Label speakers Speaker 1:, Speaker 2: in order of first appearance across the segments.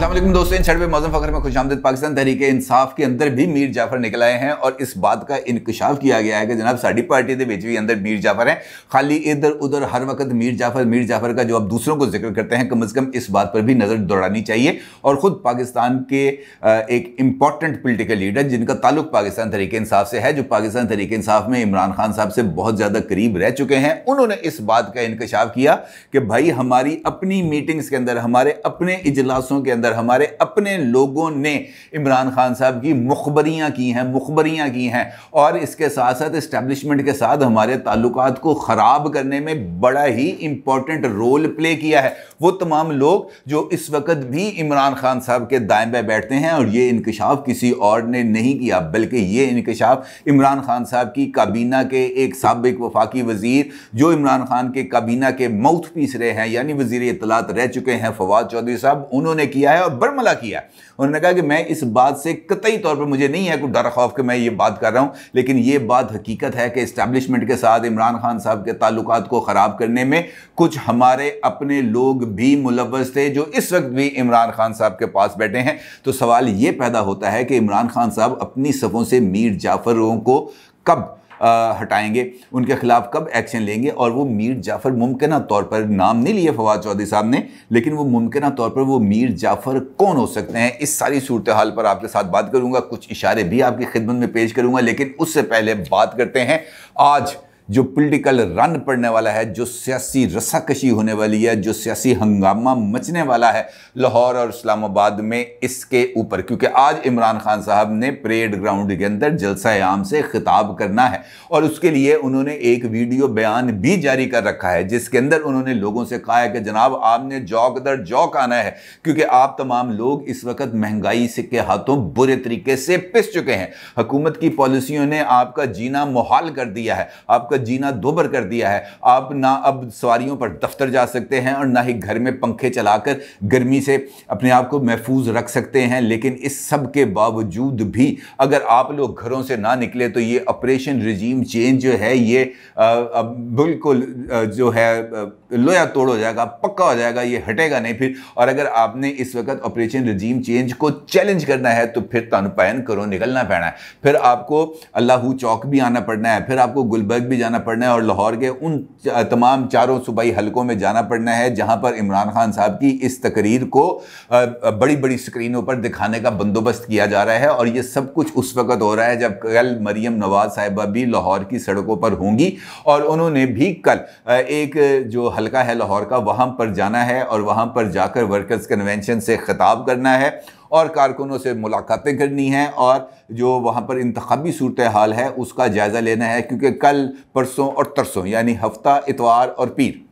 Speaker 1: अस्सलाम वालेकुम दोस्तों, इन छठवें मौज़म फ़ख्र में खुशामदीद। पाकिस्तान तहरीक इंसाफ के अंदर भी मीर जाफर निकल आए हैं और इस बात का इंकशाफ किया गया है कि जनाब साडी पार्टी के विच भी अंदर मीर जाफर हैं। खाली इधर उधर हर वक्त मीर जाफर का जो अब दूसरों को जिक्र करते हैं, कम अज़ कम इस बात पर भी नज़र दौड़ानी चाहिए। और ख़ुद पाकिस्तान के एक इम्पॉर्टेंट पोलिटिकल लीडर जिनका ताल्लुक पाकिस्तान तहरीक इंसाफ से है, जो पाकिस्तान तहरीक इंसाफ में इमरान खान साहब से बहुत ज़्यादा करीब रह चुके हैं, उन्होंने इस बात का इंकशाफ किया कि भाई हमारी अपनी मीटिंग्स के अंदर, हमारे अपने इजलासों के अंदर, हमारे अपने लोगों ने इमरान खान साहब की मुखबरियां की हैं और इसके साथ साथ इस्टेब्लिशमेंट के साथ हमारे ताल्लुकात को ख़राब करने में बड़ा ही इंपॉर्टेंट रोल प्ले किया है। वो तमाम लोग जो इस वक्त भी इमरान खान साहब के दाएं बाएं बैठते हैं, और ये इंकशाफ किसी और ने नहीं किया बल्कि ये इंकशाफ इमरान खान साहब की काबीना के एक साबिक वफाकी वजीर, जो इमरान खान के काबीना के माउथ पीस रहे हैं, यानी वजीर इत्तलात रह चुके हैं, फवाद चौधरी साहब, उन्होंने किया है और बरमला किया। उन्होंने कहा कि मैं इस बात से कतई तौर पर, मुझे नहीं है कोई डर खौफ कि मैं ये बात कर रहा हूं, लेकिन ये बात हकीकत है कि इस्टेब्लिशमेंट के साथ इमरान खान साहब के ताल्लुकात को ख़राब करने में कुछ हमारे अपने लोग भी मुलव्वस थे, जो इस वक्त भी इमरान खान साहब के पास बैठे हैं। तो सवाल ये पैदा होता है कि इमरान खान साहब अपनी सफ़ों से मीर जाफरों को कब हटाएंगे, उनके खिलाफ कब एक्शन लेंगे। और वो मीर जाफर मुमकिन तौर पर, नाम नहीं लिया फवाद चौधरी साहब ने, लेकिन वो मुमकिन तौर पर वो मीर जाफर कौन हो सकते हैं, इस सारी सूरत हाल पर आपके साथ बात करूंगा, कुछ इशारे भी आपकी खिदमत में पेश करूंगा। लेकिन उससे पहले बात करते हैं आज जो पॉलिटिकल रन पड़ने वाला है, जो सियासी रस्साकशी होने वाली है, जो सियासी हंगामा मचने वाला है लाहौर और इस्लामाबाद में, इसके ऊपर। क्योंकि आज इमरान खान साहब ने परेड ग्राउंड के अंदर जलसा आम से खिताब करना है और उसके लिए उन्होंने एक वीडियो बयान भी जारी कर रखा है, जिसके अंदर उन्होंने लोगों से कहा है कि जनाब आपने जौक दर जौक आना है, क्योंकि आप तमाम लोग इस वक्त महंगाई से के हाथों बुरे तरीके से पिस चुके हैं। हुकूमत की पॉलिसियों ने आपका जीना मुहाल कर दिया है, आपका जीना दोबर कर दिया है। आप ना अब सवारियों पर दफ्तर जा सकते हैं और ना ही घर में पंखे चलाकर गर्मी से अपने आप को महफूज रख सकते हैं। लेकिन इस सब के बावजूद भी अगर आप लोग घरों से ना निकले तो ये ऑपरेशन रिजीम चेंज जो है ये बिल्कुल जो है लोया तोड़ हो जाएगा, पक्का हो जाएगा, ये हटेगा नहीं फिर। और अगर आपने इस वक्त ऑपरेशन रिजीम चेंज को चैलेंज करना है तो फिर तानु पैन करो निकलना पैना है, फिर आपको अल्लाहू चौक भी आना पड़ना है, फिर आपको गुलबर्ग भी जाना पड़ना है और लाहौर के उन तमाम चारों सूबाई हलकों में जाना पड़ना है जहां पर इमरान खान साहब की इस तकरीर को बड़ी बड़ी स्क्रीनों पर दिखाने का बंदोबस्त किया जा रहा है। और ये सब कुछ उस वक्त हो रहा है जब कल मरियम नवाज साहिबा भी लाहौर की सड़कों पर होंगी और उन्होंने भी कल एक जो हलका है लाहौर का, वहां पर जाना है और वहां पर जाकर वर्कर्स कन्वेंशन से खिताब करना है और कारकुनों से मुलाकातें करनी हैं और जो वहाँ पर इंतखाबी सूरत हाल है उसका जायज़ा लेना है। क्योंकि कल, परसों और तरसों, यानी हफ्ता, इतवार और पीर,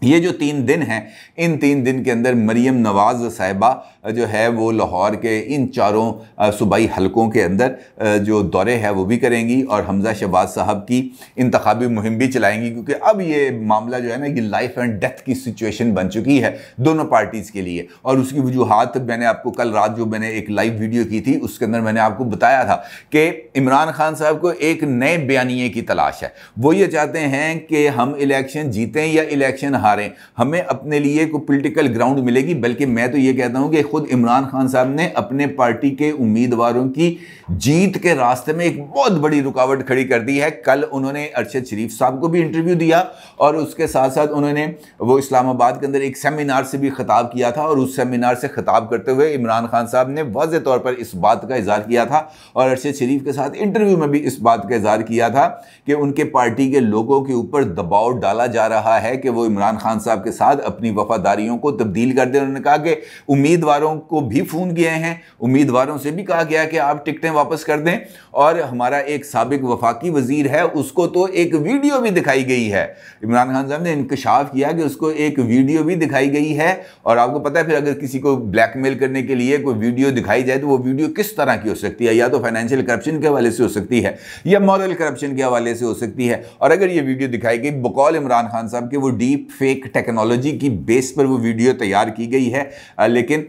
Speaker 1: ये जो 3 दिन हैं, इन 3 दिन के अंदर मरियम नवाज साहिबा जो है वो लाहौर के इन चारों सूबाई हलकों के अंदर जो दौरे है वो भी करेंगी और हमजा शहबाज साहब की इंतखाबी मुहिम भी चलाएंगी। क्योंकि अब ये मामला जो है ना, ये लाइफ एंड डेथ की सिचुएशन बन चुकी है दोनों पार्टीज़ के लिए। और उसकी वजूहात मैंने आपको कल रात जो मैंने एक लाइव वीडियो की थी उसके अंदर मैंने आपको बताया था कि इमरान खान साहब को एक नए बयानिए की तलाश है। वो ये चाहते हैं कि हम इलेक्शन जीतें या इलेक्शन हारें, हमें अपने लिए कोई पॉलिटिकल ग्राउंड मिलेगी। बल्कि मैं तो ये कहता हूं कि खुद इमरान खान साहब ने अपने पार्टी के उम्मीदवारों की जीत के रास्ते में एक बहुत बड़ी रुकावट खड़ी कर दी है। कल उन्होंने अरशद शरीफ साहब को भी इंटरव्यू दिया और उसके साथ साथ उन्होंने वो इस्लामाबाद के अंदर एक सेमिनार से भी खिताब किया था और उस सेमिनार से खिताब करते हुए इमरान खान साहब ने वाज़ेह तौर पर इस बात का इज़हार किया था और अरशद शरीफ के साथ इंटरव्यू में भी इस बात का इज़हार किया था कि उनके पार्टी के लोगों के ऊपर दबाव डाला जा रहा है कि वो इमरान खान साहब के साथ अपनी वफादारियों को तब्दील कर दें। उन्होंने कहा कि उम्मीदवारों को भी फ़ोन किए हैं, उम्मीदवारों से भी कहा गया कि आप टिकटें वापस कर दें। और हमारा एक साबिक वफाकी वजीर है, उसको तो एक वीडियो भी दिखाई गई है। इमरान खान साहब ने इंकशाफ किया कि उसको एक वीडियो भी दिखाई गई है। और आपको पता है फिर अगर किसी को ब्लैकमेल करने के लिए कोई वीडियो दिखाई जाए तो वो वीडियो किस तरह की हो सकती है, या तो फाइनेंशियल करप्शन के हवाले से हो सकती है या मॉरल करप्शन के हवाले से हो सकती है। और अगर ये वीडियो दिखाई गई बकौल इमरान खान साहब के, वो डीप फेक टेक्नोलॉजी की बेस पर वो वीडियो तैयार की गई है, लेकिन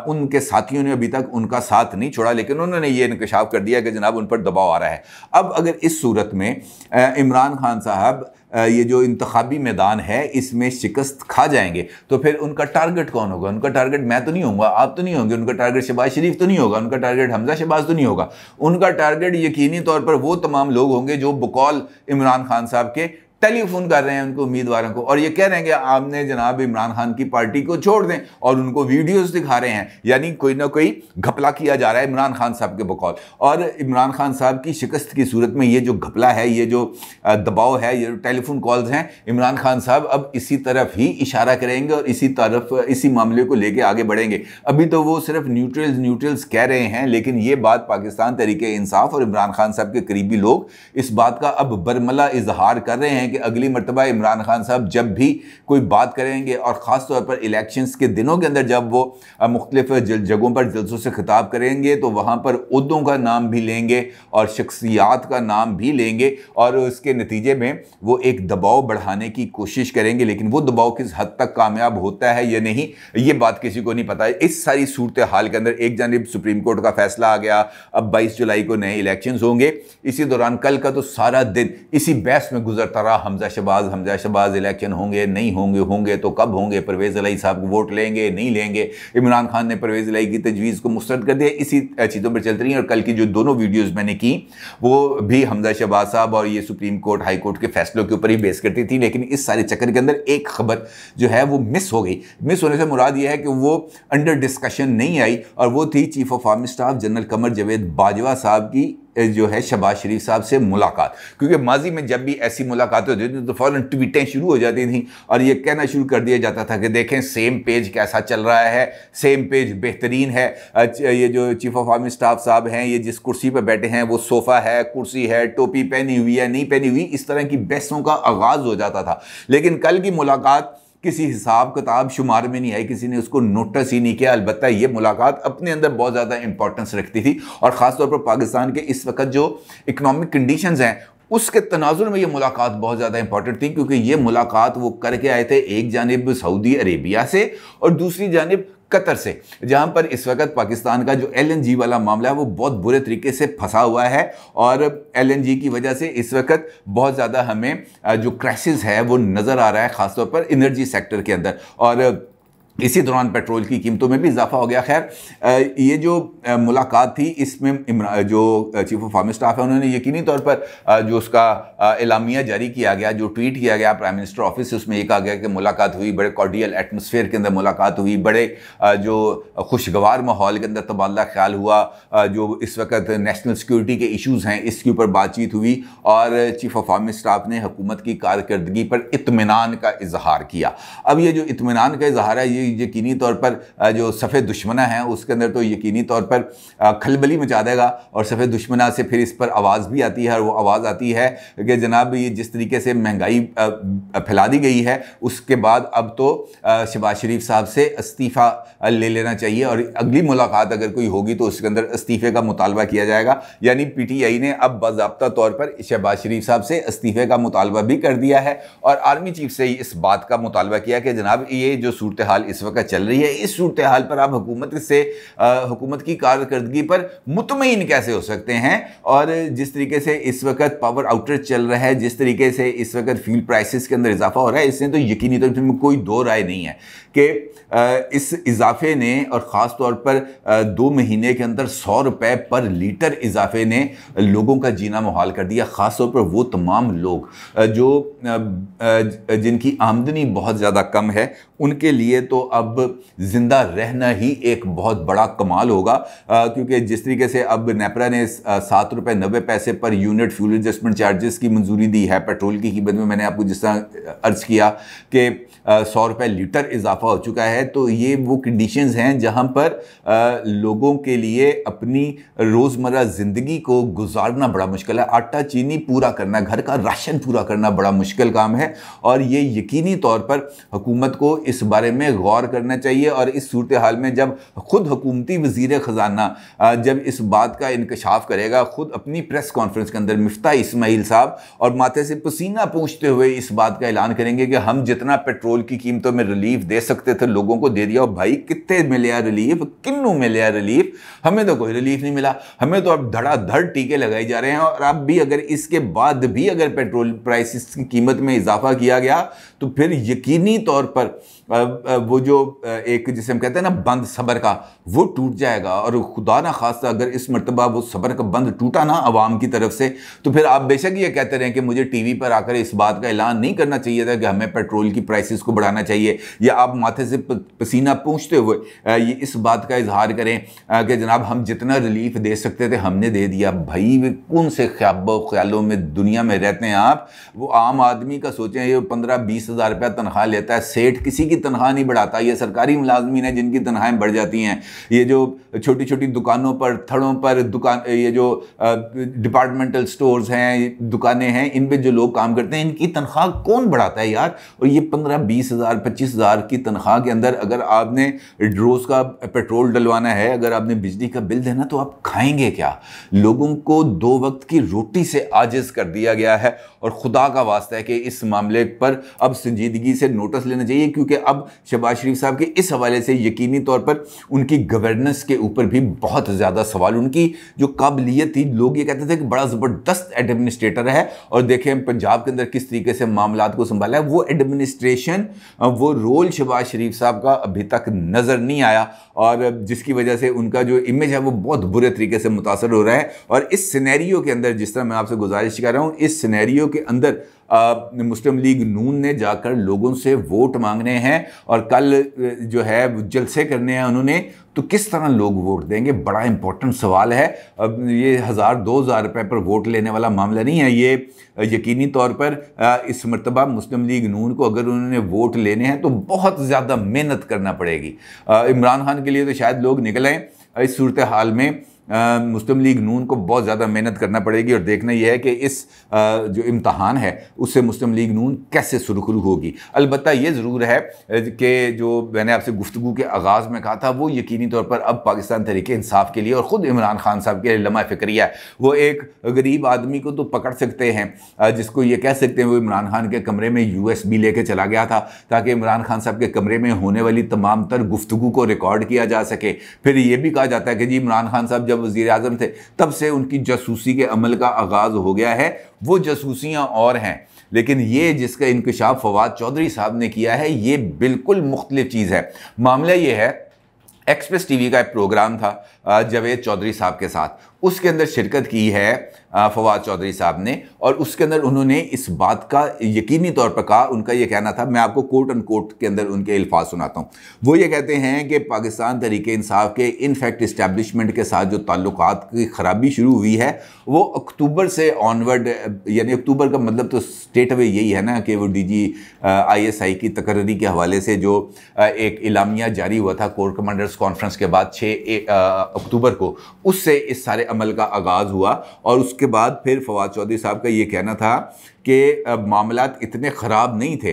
Speaker 1: उनके साथियों ने अभी तक उनका साथ नहीं छोड़ा, लेकिन उन्होंने ये इंकशाफ कर दिया कि जनाब उन पर दबाव आ रहा है। अब अगर इस सूरत में इमरान खान साहब ये जो इंतखाबी मैदान है इसमें शिकस्त खा जाएंगे तो फिर उनका टारगेट कौन होगा? उनका टारगेट मैं तो नहीं होऊंगा, आप तो नहीं होंगे, उनका टारगेट शहबाज शरीफ तो नहीं होगा, उनका टारगेट हमजा शहबाज तो नहीं होगा। उनका टारगेट यकीनी तौर पर वो तमाम लोग होंगे जो बकौल इमरान खान साहब के टेलीफोन कर रहे हैं उनको उम्मीदवारों को और ये कह रहे हैं कि आपने जनाब इमरान खान की पार्टी को छोड़ दें, और उनको वीडियोस दिखा रहे हैं। यानी कोई ना कोई घपला किया जा रहा है इमरान खान साहब के बकौल। और इमरान खान साहब की शिकस्त की सूरत में ये जो घपला है, ये जो दबाव है, ये जो टेलीफोन कॉल्स हैं, इमरान खान साहब अब इसी तरफ ही इशारा करेंगे और इसी मामले को लेकर आगे बढ़ेंगे। अभी तो वो सिर्फ न्यूट्रल्स कह रहे हैं, लेकिन ये बात पाकिस्तान तहरीके इंसाफ और इमरान खान साहब के करीबी लोग इस बात का अब बरमला इजहार कर रहे हैं कि अगली मर्तबा इमरान खान साहब जब भी कोई बात करेंगे और ख़ास तौर पर इलेक्शंस के दिनों के अंदर जब वो मुख्तलिफ जगहों पर जलसों से खिताब करेंगे तो वहाँ पर उहदों का नाम भी लेंगे और शख्सियात का नाम भी लेंगे और उसके नतीजे में वो एक दबाव बढ़ाने की कोशिश करेंगे। लेकिन वो दबाव किस हद तक कामयाब होता है या नहीं, ये बात किसी को नहीं पता। इस सारी सूरत हाल के अंदर एक जानिब सुप्रीम कोर्ट का फैसला आ गया, अब 22 जुलाई को नए इलेक्शंस होंगे। इसी दौरान कल का तो सारा दिन इसी बहस में गुजरता रहा, हमजा शहबाज इलेक्शन होंगे नहीं होंगे, होंगे तो कब होंगे, परवेज़ इलाही साहब को वोट लेंगे नहीं लेंगे, इमरान खान ने परवेज़ इलाही की तजवीज़ को मुस्तरद कर दिया। इसी चीज़ों पर चलती रही और कल की जो दोनों वीडियोज़ मैंने की वो भी हमजा शहबाज साहब और ये सुप्रीम कोर्ट हाई कोर्ट के फैसलों के ऊपर ही बेस करती थी। लेकिन इस सारे चक्कर के अंदर एक खबर जो है वो मिस हो गई। मिस होने से मुराद ये है कि वो अंडर डिस्कशन नहीं आई और वो थी chief of army staff general Qamar Javed Bajwa साहब की जो है शहबाज शरीफ साहब से मुलाकात। क्योंकि माजी में जब भी ऐसी मुलाकातें होती थी तो फ़ौरन ट्वीटें शुरू हो जाती थी और ये कहना शुरू कर दिया जाता था कि देखें सेम पेज कैसा चल रहा है, सेम पेज बेहतरीन है, ये जो चीफ ऑफ आर्मी स्टाफ साहब हैं ये जिस कुर्सी पर बैठे हैं वो सोफ़ा है, कुर्सी है, टोपी पहनी हुई है, नहीं पहनी हुई, इस तरह की बहसों का आगाज़ हो जाता था। लेकिन कल की मुलाकात किसी हिसाब किताब शुमार में नहीं आई, किसी ने उसको नोटिस ही नहीं किया। अलबत्ता ये मुलाकात अपने अंदर बहुत ज़्यादा इंपॉर्टेंस रखती थी और ख़ासतौर पर पाकिस्तान के इस वक्त जो इकनॉमिक कंडीशंस हैं उसके तनाजुर में ये मुलाकात बहुत ज़्यादा इंपॉर्टेंट थी। क्योंकि ये मुलाकात वो करके आए थे एक जानिब सऊदी अरेबिया से और दूसरी जानिब कतर से, जहां पर इस वक्त पाकिस्तान का जो LNG वाला मामला है वो बहुत बुरे तरीके से फंसा हुआ है और LNG की वजह से इस वक्त बहुत ज़्यादा हमें जो क्राइसिस है वो नज़र आ रहा है, ख़ासतौर पर एनर्जी सेक्टर के अंदर। और इसी दौरान पेट्रोल की कीमतों में भी इजाफा हो गया। खैर ये जो मुलाकात थी इसमें जो चीफ ऑफ आर्मी स्टाफ है उन्होंने यकीनी तौर पर जो उसका एलामिया जारी किया गया, जो ट्वीट किया गया प्राइम मिनिस्टर ऑफिस से, उसमें ये कहा गया कि मुलाकात हुई, बड़े कॉर्डियल एटमॉस्फेयर के अंदर मुलाकात हुई, बड़े जो खुशगवार माहौल के अंदर तबादला ख्याल हुआ, जो इस वक्त नेशनल सिक्योरिटी के इशूज़ हैं इसके ऊपर बातचीत हुई और चीफ ऑफ आर्मी स्टाफ ने हुकूमत की कारकर्दगी पर इत्मीनान का इजहार किया। अब ये जो इत्मीनान का इजहार है ये यकीनी तौर पर जो सफ़ेद दुश्मना है उसके अंदर तो यकीनी तौर पर खलबली मचा देगा और सफ़ेद दुश्मना से फिर इस पर आवाज़ भी आती है और वो आवाज़ आती है कि जनाब ये जिस तरीके से महंगाई फैला दी गई है उसके बाद अब तो शहबाज शरीफ साहब से इस्तीफ़ा ले लेना चाहिए और अगली मुलाकात अगर कोई होगी तो उसके अंदर इस्तीफ़े का मुतालबा किया जाएगा। यानी PTI ने अब बाज़ाब्ता तौर पर शहबाज शरीफ साहब से इस्तीफ़े का मुतालबा भी कर दिया है और आर्मी चीफ से इस बात का मुतालबा किया कि जनाब ये जो सूरत हाल इस वक्त चल रही है, इस सूरत हाल पर आप हुकूमत की कारकर्दगी पर मुतमईन कैसे हो सकते हैं। और जिस तरीके से इस वक्त पावर आउटेज चल रहा है, जिस तरीके से इस वक्त फ्यूल प्राइसेस के अंदर इजाफा हो रहा है, इससे तो यकीनी तौर पर कोई दो राय नहीं है कि इस इजाफे ने और ख़ास तौर पर 2 महीने के अंदर 100 रुपए पर लीटर इजाफे ने लोगों का जीना मुहाल कर दिया। ख़ास तौर पर वो तमाम लोग जो जिनकी आमदनी बहुत ज़्यादा कम है उनके लिए तो अब ज़िंदा रहना ही एक बहुत बड़ा कमाल होगा। क्योंकि जिस तरीके से अब नेपरा ने 7 रुपये 90 पैसे per unit fuel adjustment charges की मंजूरी दी है पेट्रोल की कीमत में। मैंने आपको जिस तरह अर्ज़ किया कि 100 रुपये लीटर इजाफा हो चुका है, तो ये वो कंडीशंस हैं जहां पर लोगों के लिए अपनी रोज़मर्रा ज़िंदगी को गुजारना बड़ा मुश्किल है। आटा चीनी पूरा करना, घर का राशन पूरा करना बड़ा मुश्किल काम है और ये यकीनी तौर पर हुकूमत को इस बारे में गौर करना चाहिए। और इस सूरत हाल में जब खुद हुकूमती वज़ीर ख़जाना जब इस बात का इंकशाफ करेगा, खुद अपनी प्रेस कॉन्फ्रेंस के अंदर मिफ्ता इस्माइल साहब और माथे से पसीना पूंछते हुए इस बात का ऐलान करेंगे कि हम जितना पेट्रोल की कीमतों में रिलीफ दे सकते थे लोगों को दे दिया। और भाई कितने मिले रिलीफ, किन्नू मिले रिलीफ? हमें तो कोई रिलीफ नहीं मिला, हमें तो अब धड़ाधड़ टीके लगाए जा रहे हैं। और अब भी अगर इसके बाद भी अगर पेट्रोल प्राइसेस की कीमत में इजाफा किया गया तो फिर यकीनी तौर पर वो जो एक जिसे हम कहते हैं ना बंद सब्र का, वो टूट जाएगा। और खुदा ना खास्ता अगर इस मरतबा वो सब्र का बंद टूटा ना अवाम की तरफ से, तो फिर आप बेशक ये कहते रहें कि मुझे टीवी पर आकर इस बात का ऐलान नहीं करना चाहिए था कि हमें पेट्रोल की प्राइसेस को बढ़ाना चाहिए, या आप माथे से पसीना पूंछते हुए ये इस बात का इजहार करें कि जनाब हम जितना रिलीफ दे सकते थे हमने दे दिया। भाई वे कौन से ख्यालों में दुनिया में रहते हैं आप? वो आम आदमी का सोचें, ये 15-20 हज़ार रुपया तनख्वाह लेता है, सेठ किसी की तनख्वाह नहीं बढ़ाता। ये सरकारी मुलाजमीन है जिनकी तनख्वाहें बढ़ जाती हैं। ये जो छोटी छोटी दुकानों पर, थड़ों पर दुकान, ये जो डिपार्टमेंटल स्टोर्स हैं, दुकानें हैं, इन पे जो लोग काम करते हैं इनकी तनख्वाह कौन बढ़ाता है यार? और ये 15-20 हज़ार 25 हज़ार की तनख्वाह के अंदर अगर आपने रोज़ का पेट्रोल डलवाना है, अगर आपने बिजली का बिल देना, तो आप खाएंगे क्या? लोगों को 2 वक्त की रोटी से आजिज़ कर दिया गया है। और खुदा का वास्ता है कि इस मामले पर अब संजीदगी से नोटिस लेना चाहिए, क्योंकि अब शहबाज शरीफ साहब के इस हवाले से यकीनी तौर पर उनकी गवर्नेंस के ऊपर भी बहुत ज़्यादा सवाल, उनकी जो काबिलियत थी, लोग ये कहते थे कि बड़ा ज़बरदस्त एडमिनिस्ट्रेटर है। और देखें पंजाब के अंदर किस तरीके से मामलात को संभाला है। वो एडमिनिस्ट्रेशन, वो रोल शहबाज शरीफ साहब का अभी तक नज़र नहीं आया, और जिसकी वजह से उनका जो इमेज है वो बहुत बुरे तरीके से मुतासर हो रहा है। और इस सिनेरियो के अंदर, जिस तरह मैं आपसे गुजारिश कर रहा हूँ, इस सिनेरियो के अंदर मुस्लिम लीग नून ने जाकर लोगों से वोट मांगने हैं, और कल जो है जलसे करने हैं उन्होंने, तो किस तरह लोग वोट देंगे? बड़ा इंपॉर्टेंट सवाल है। अब ये 1000-2000 रुपए पर वोट लेने वाला मामला नहीं है। ये यकीनी तौर पर इस मरतबा मुस्लिम लीग नून को अगर उन्होंने वोट लेने हैं तो बहुत ज़्यादा मेहनत करना पड़ेगी। इमरान खान के लिए तो शायद लोग निकल आए, इस सूरत हाल में मुस्लिम लीग नून को बहुत ज़्यादा मेहनत करना पड़ेगी। और देखना यह है कि इस जो इम्तहान है उससे मुस्लिम लीग नून कैसे सुरखरू होगी। अलबत्ता ये ज़रूर है कि जो मैंने आपसे गुफ्तगू के आगाज़ में कहा था, वो यकीनी तौर पर अब पाकिस्तान तहरीक इंसाफ के लिए और ख़ुद इमरान खान साहब के लम्हा फ़िक्रिया है। वो एक गरीब आदमी को तो पकड़ सकते हैं, जिसको ये कह सकते हैं वो इमरान खान के कमरे में USB लेके चला गया था, ताकि इमरान खान साहब के कमरे में होने वाली तमाम तर गुफ्तगू को रिकॉर्ड किया जा सके। फिर ये भी कहा जाता है कि जी इमरान खान साहब वज़ीर आज़म थे तब से उनकी जासूसी के अमल का आगाज हो गया है। वो जासूसियां और हैं, लेकिन ये जिसका इंकशाफ फवाद चौधरी साहब ने किया है ये बिल्कुल मुख्तलिफ चीज़ है। मामला ये है, एक्सप्रेस टीवी का एक प्रोग्राम था जावेद चौधरी साहब के साथ, उसके अंदर शिरकत की है फवाद चौधरी साहब ने, और उसके अंदर उन्होंने इस बात का यकीनी तौर पर कहा, उनका ये कहना था, मैं आपको कोट एंड कोट के अंदर उनके अल्फाज सुनाता हूँ। वो ये कहते हैं कि पाकिस्तान तहरीक इंसाफ के इनफैक्ट इस्टेब्लिशमेंट के साथ जो ताल्लुकात की ख़राबी शुरू हुई है वो अक्टूबर से ऑनवर्ड, यानी अक्टूबर का मतलब तो स्टेट अवे यही है ना कि वो DG ISI की तकर्री के हवाले से जो एक इलामिया जारी हुआ था कोर कमांडर्स कॉन्फ्रेंस के बाद 6 अक्टूबर को, उससे इस सारे अमल का आगाज़ हुआ। और उसके बाद फिर फवाद चौधरी साहब का ये कहना था कि मामलात इतने ख़राब नहीं थे,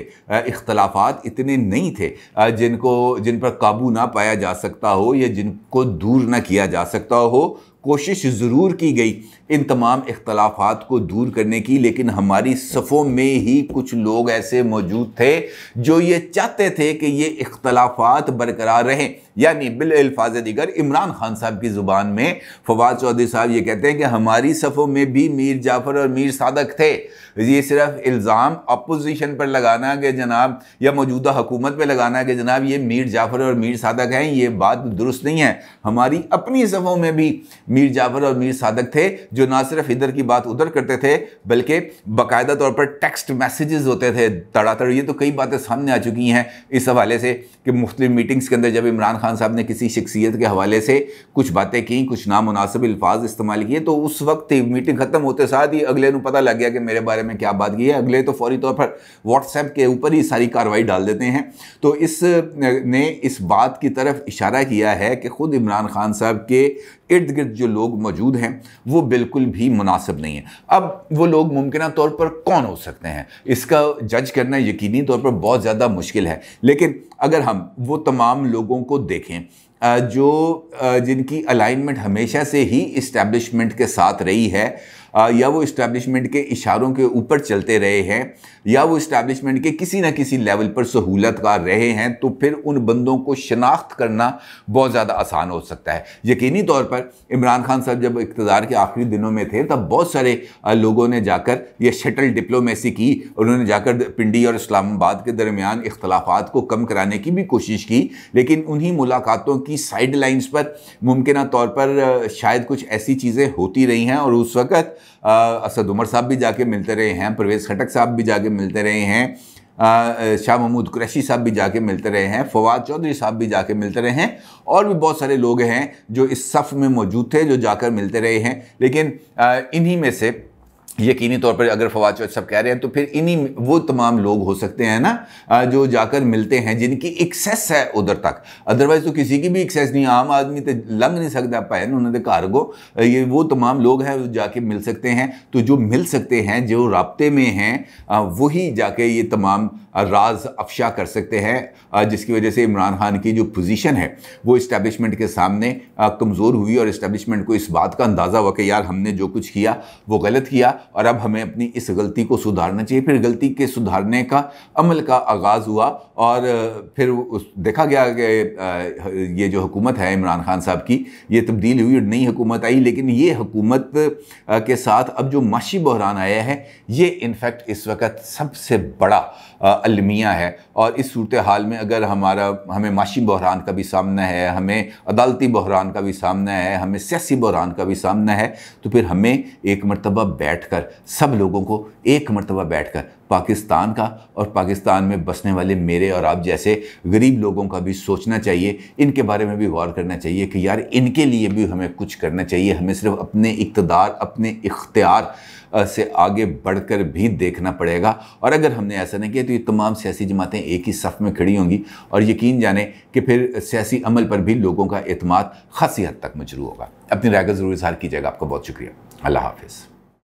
Speaker 1: इख्तलाफात इतने नहीं थे जिन पर काबू ना पाया जा सकता हो या जिनको दूर ना किया जा सकता हो। कोशिश ज़रूर की गई इन तमाम इख्तलाफात को दूर करने की, लेकिन हमारी सफ़ों में ही कुछ लोग ऐसे मौजूद थे जो ये चाहते थे कि ये इख्तलाफात बरकरार रहें। यानी बिल अल्फाज़ दीगर इमरान खान साहब की ज़ुबान में फवाद चौधरी साहब ये कहते हैं कि हमारी सफ़ों में भी मीर जाफ़र और मीर सादक थे। ये सिर्फ इल्ज़ाम अपोजिशन पर लगाना कि जनाब, या मौजूदा हुकूमत पर लगाना कि जनाब ये मीर जाफ़र और मीर सादक हैं, ये बात दुरुस्त नहीं है। हमारी अपनी सफ़ों में भी मीर जाफ़र और मीर सादक थे जो ना सिर्फ इधर की बात उधर करते थे, बल्कि बाकायदा तौर पर टेक्स्ट मैसेजेस होते थे तड़ातड़। ये तो कई बातें सामने आ चुकी हैं इस हवाले से कि मुख्तलिफ मीटिंग्स के अंदर जब इमरान खान साहब ने किसी शख्सियत के हवाले से कुछ बातें की, कुछ नामुनासिब अल्फाज इस्तेमाल किए, तो उस वक्त मीटिंग ख़त्म होते साथ ही अगले को पता लग गया कि मेरे बारे में क्या बात की है। अगले तो फौरी तौर पर व्हाट्सएप के ऊपर ही सारी कार्रवाई डाल देते हैं। तो इसने इस बात की तरफ इशारा किया है कि ख़ुद इमरान खान साहब के इर्द गिर्द जो लोग मौजूद हैं वो बिल्कुल भी मुनासिब नहीं है। अब वो लोग मुमकिन तौर पर कौन हो सकते हैं, इसका जज करना यकीनी तौर पर बहुत ज़्यादा मुश्किल है। लेकिन अगर हम वो तमाम लोगों को देखें जो जिनकी अलाइनमेंट हमेशा से ही इस्टेब्लिशमेंट के साथ रही है, या वो इस्टेब्लिशमेंट के इशारों के ऊपर चलते रहे हैं, या वो इस्टेब्लिशमेंट के किसी ना किसी लेवल पर सहूलतकार रहे हैं, तो फिर उन बंदों को शनाख्त करना बहुत ज़्यादा आसान हो सकता है। यकीनी तौर पर इमरान खान साहब जब इक़्तिदार के आखिरी दिनों में थे तब बहुत सारे लोगों ने जाकर ये शटल डिप्लोमेसी की, उन्होंने जाकर पिंडी और इस्लामाबाद के दरमियान इख्तलाफात को कम कराने की भी कोशिश की, लेकिन उन्हीं मुलाकातों की साइड लाइन्स पर मुमकिन तौर पर शायद कुछ ऐसी चीज़ें होती रही हैं और उस वक़्त असद उमर साहब भी जाके मिलते रहे हैं, परवेज़ खटक साहब भी जाके मिलते रहे हैं, शाह महमूद कुरैशी साहब भी जाके मिलते रहे हैं, फवाद चौधरी साहब भी जाके मिलते रहे हैं, और भी बहुत सारे लोग हैं जो इस सफ़ में मौजूद थे जो जाकर मिलते रहे हैं। लेकिन इन्हीं में से यकीनी तौर पर अगर फवाद चौधरी साहब कह रहे हैं तो फिर इन्हीं वो तमाम लोग हो सकते हैं ना जो जाकर मिलते हैं जिनकी एक्सेस है उधर तक। अदरवाइज तो किसी की भी एक्सेस नहीं, आम आदमी तो लंघ नहीं सकता पैन उन्होंने घर को। ये वो तमाम लोग हैं जो जाके मिल सकते हैं। तो जो मिल सकते हैं, जो राब्ते में हैं, वही जाके ये तमाम राज अफशा कर सकते हैं, जिसकी वजह से इमरान खान की जो पोजीशन है वो इस्टेब्लिशमेंट के सामने कमज़ोर हुई और इस्टेब्लिशमेंट को इस बात का अंदाज़ा हुआ कि यार हमने जो कुछ किया वो गलत किया और अब हमें अपनी इस गलती को सुधारना चाहिए। फिर गलती के सुधारने का अमल का आगाज़ हुआ और फिर देखा गया कि ये जो हुकूमत है इमरान खान साहब की, ये तब्दील हुई और नई हुकूमत आई। लेकिन ये हुकूमत के साथ अब जो माशी बहरान आया है, ये इनफैक्ट इस वक्त सबसे बड़ा अलमिया है। और इस सूरत हाल में अगर हमें माशी बहरान का भी सामना है, हमें अदालती बहरान का भी सामना है, हमें सियासी बहरान का भी सामना है, तो फिर हमें एक मरतबा बैठकर, सब लोगों को एक मरतबा बैठकर पाकिस्तान का और पाकिस्तान में बसने वाले मेरे और आप जैसे गरीब लोगों का भी सोचना चाहिए, इनके बारे में भी गौर करना चाहिए कि यार इनके लिए भी हमें कुछ करना चाहिए। हमें सिर्फ अपने इक़्तिदार, अपने इख्तियार से आगे बढ़कर भी देखना पड़ेगा। और अगर हमने ऐसा नहीं किया तो ये तमाम सियासी जमातें एक ही सफ़ में खड़ी होंगी और यकीन जाने कि फिर सियासी अमल पर भी लोगों का एतमाद खासी हद तक मजरूह होगा। अपनी राय का ज़रूर इज़हार कीजिएगा। आपका बहुत शुक्रिया। अल्लाह हाफ़िज़।